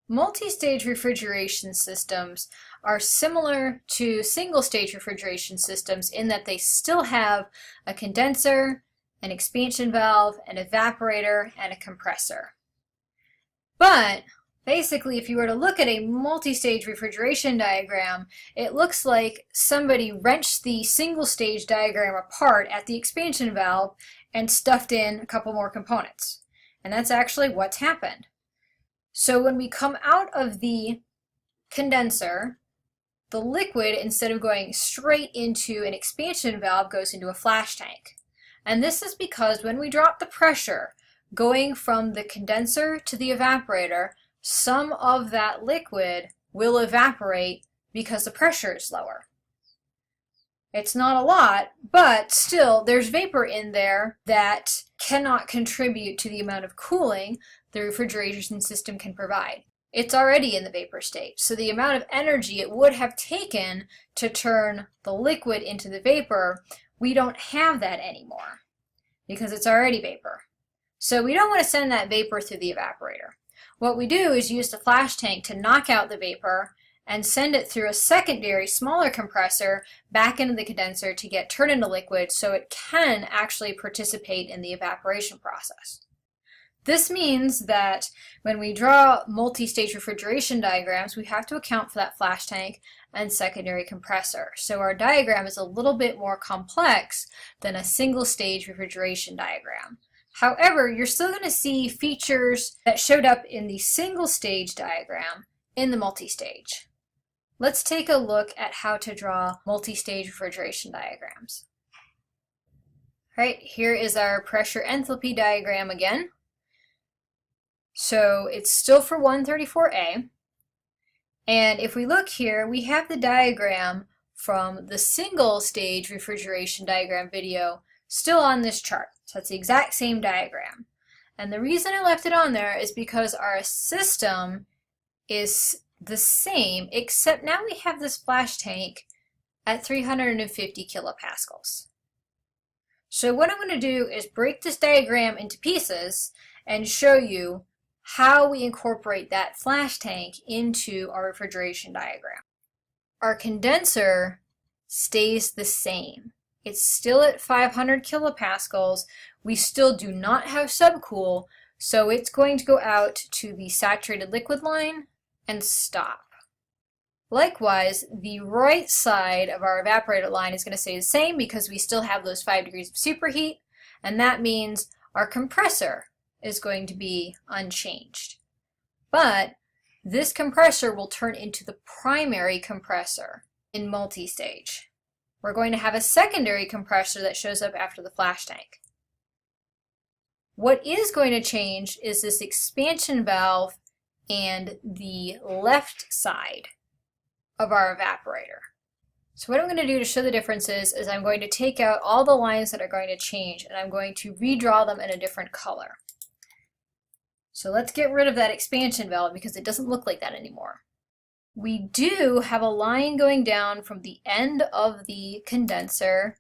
Multi-stage refrigeration systems are similar to single-stage refrigeration systems in that they still have a condenser, an expansion valve, an evaporator, and a compressor. But basically, if you were to look at a multi-stage refrigeration diagram, it looks like somebody wrenched the single-stage diagram apart at the expansion valve and stuffed in a couple more components. And that's actually what's happened. So when we come out of the condenser, the liquid, instead of going straight into an expansion valve, goes into a flash tank. And this is because when we drop the pressure going from the condenser to the evaporator, some of that liquid will evaporate because the pressure is lower. It's not a lot, but still there's vapor in there that cannot contribute to the amount of cooling the refrigeration system can provide. It's already in the vapor state, so the amount of energy it would have taken to turn the liquid into the vapor, we don't have that anymore because it's already vapor. So we don't want to send that vapor through the evaporator. What we do is use the flash tank to knock out the vapor and send it through a secondary, smaller compressor back into the condenser to get turned into liquid so it can actually participate in the evaporation process. This means that when we draw multi-stage refrigeration diagrams, we have to account for that flash tank and secondary compressor. So our diagram is a little bit more complex than a single-stage refrigeration diagram. However, you're still going to see features that showed up in the single-stage diagram in the multi-stage. Let's take a look at how to draw multi-stage refrigeration diagrams. All right, here is our pressure enthalpy diagram again. So it's still for 134A. And if we look here, we have the diagram from the single stage refrigeration diagram video still on this chart. So it's the exact same diagram. And the reason I left it on there is because our system is the same, except now we have this flash tank at 350 kilopascals. So what I'm going to do is break this diagram into pieces and show you how we incorporate that flash tank into our refrigeration diagram. Our condenser stays the same. It's still at 500 kilopascals. We still do not have subcool, so it's going to go out to the saturated liquid line and stop. Likewise, the right side of our evaporator line is going to stay the same because we still have those 5 degrees of superheat, and that means our compressor is going to be unchanged. But this compressor will turn into the primary compressor in multi-stage. We're going to have a secondary compressor that shows up after the flash tank. What is going to change is this expansion valve and the left side of our evaporator. So what I'm going to do to show the differences is I'm going to take out all the lines that are going to change and I'm going to redraw them in a different color. So let's get rid of that expansion valve because it doesn't look like that anymore. We do have a line going down from the end of the condenser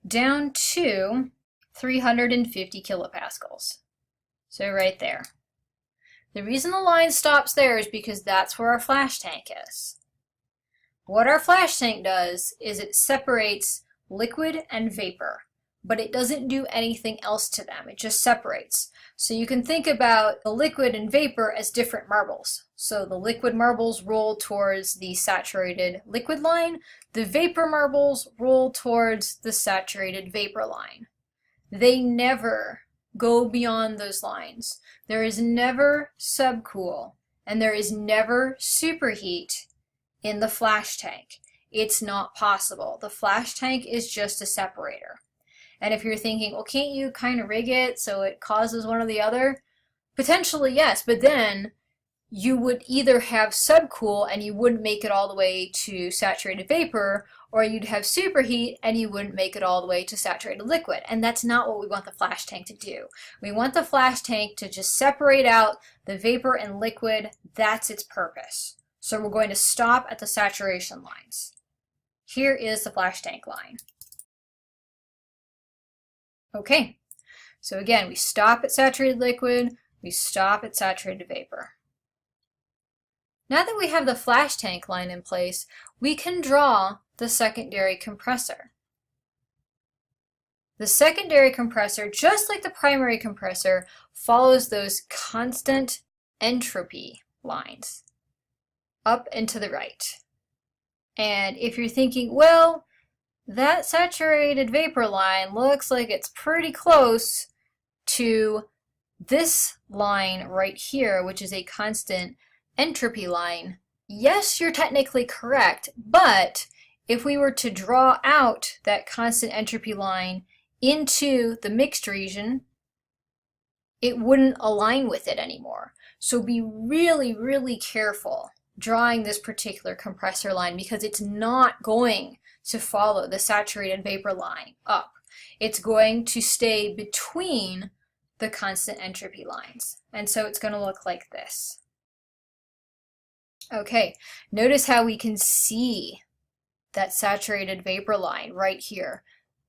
down to 350 kilopascals. So right there. The reason the line stops there is because that's where our flash tank is. What our flash tank does is it separates liquid and vapor, but it doesn't do anything else to them. It just separates. So you can think about the liquid and vapor as different marbles. So the liquid marbles roll towards the saturated liquid line. The vapor marbles roll towards the saturated vapor line. They never go beyond those lines. There is never subcool and there is never superheat in the flash tank. It's not possible. The flash tank is just a separator. And if you're thinking, well, can't you kind of rig it so it causes one or the other? Potentially, yes, but then you would either have subcool and you wouldn't make it all the way to saturated vapor, or you'd have superheat and you wouldn't make it all the way to saturated liquid. And that's not what we want the flash tank to do. We want the flash tank to just separate out the vapor and liquid. That's its purpose. So we're going to stop at the saturation lines. Here is the flash tank line. Okay, so again, we stop at saturated liquid, we stop at saturated vapor. Now that we have the flash tank line in place, we can draw the secondary compressor. The secondary compressor, just like the primary compressor, follows those constant entropy lines up and to the right. And if you're thinking, well, that saturated vapor line looks like it's pretty close to this line right here, which is a constant entropy line. Yes, you're technically correct, but if we were to draw out that constant entropy line into the mixed region, it wouldn't align with it anymore. So be really, really careful drawing this particular compressor line, because it's not going to follow the saturated vapor line up. It's going to stay between the constant entropy lines. And so it's going to look like this. Okay, notice how we can see that saturated vapor line right here.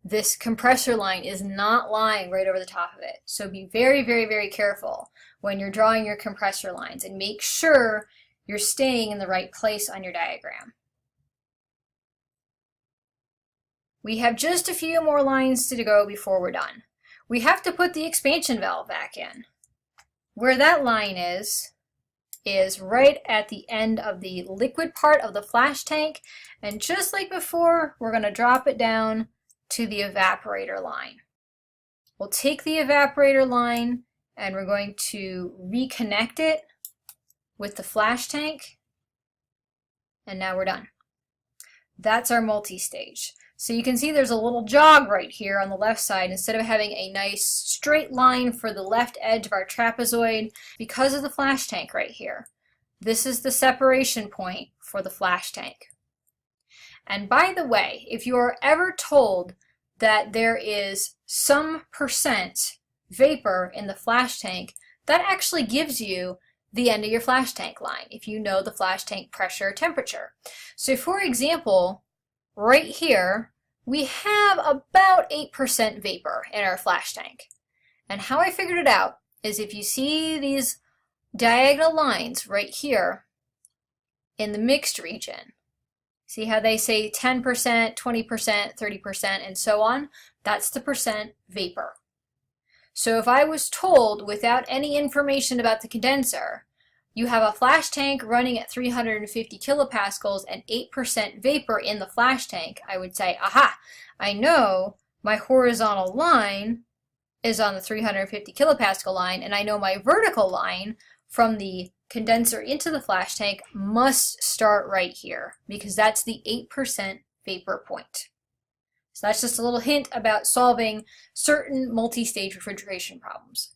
This compressor line is not lying right over the top of it. So be very, very, very careful when you're drawing your compressor lines, and make sure you're staying in the right place on your diagram. We have just a few more lines to go before we're done. We have to put the expansion valve back in. Where that line is right at the end of the liquid part of the flash tank, and just like before, we're going to drop it down to the evaporator line. We'll take the evaporator line and we're going to reconnect it with the flash tank, and now we're done. That's our multi-stage. So you can see there's a little jog right here on the left side. Instead of having a nice straight line for the left edge of our trapezoid, because of the flash tank right here, this is the separation point for the flash tank. And by the way, if you are ever told that there is some percent vapor in the flash tank, that actually gives you the end of your flash tank line, if you know the flash tank pressure or temperature. So for example, right here, we have about 8% vapor in our flash tank. And how I figured it out is if you see these diagonal lines right here in the mixed region, see how they say 10%, 20%, 30%, and so on? That's the percent vapor. So if I was told, without any information about the condenser, you have a flash tank running at 350 kilopascals and 8% vapor in the flash tank, I would say, aha, I know my horizontal line is on the 350 kilopascal line, and I know my vertical line from the condenser into the flash tank must start right here, because that's the 8% vapor point. So that's just a little hint about solving certain multi-stage refrigeration problems.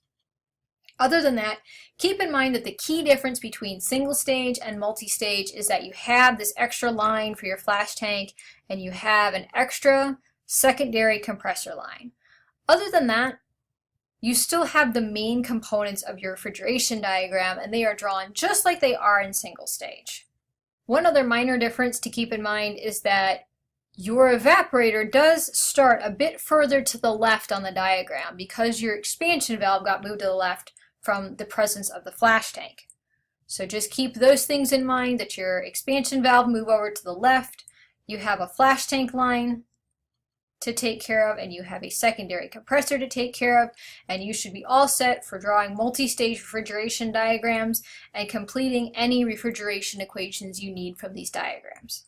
Other than that, keep in mind that the key difference between single stage and multi-stage is that you have this extra line for your flash tank and you have an extra secondary compressor line. Other than that, you still have the main components of your refrigeration diagram, and they are drawn just like they are in single stage. One other minor difference to keep in mind is that your evaporator does start a bit further to the left on the diagram because your expansion valve got moved to the left from the presence of the flash tank. So just keep those things in mind, that your expansion valve move over to the left, you have a flash tank line to take care of, and you have a secondary compressor to take care of, and you should be all set for drawing multi-stage refrigeration diagrams and completing any refrigeration equations you need from these diagrams.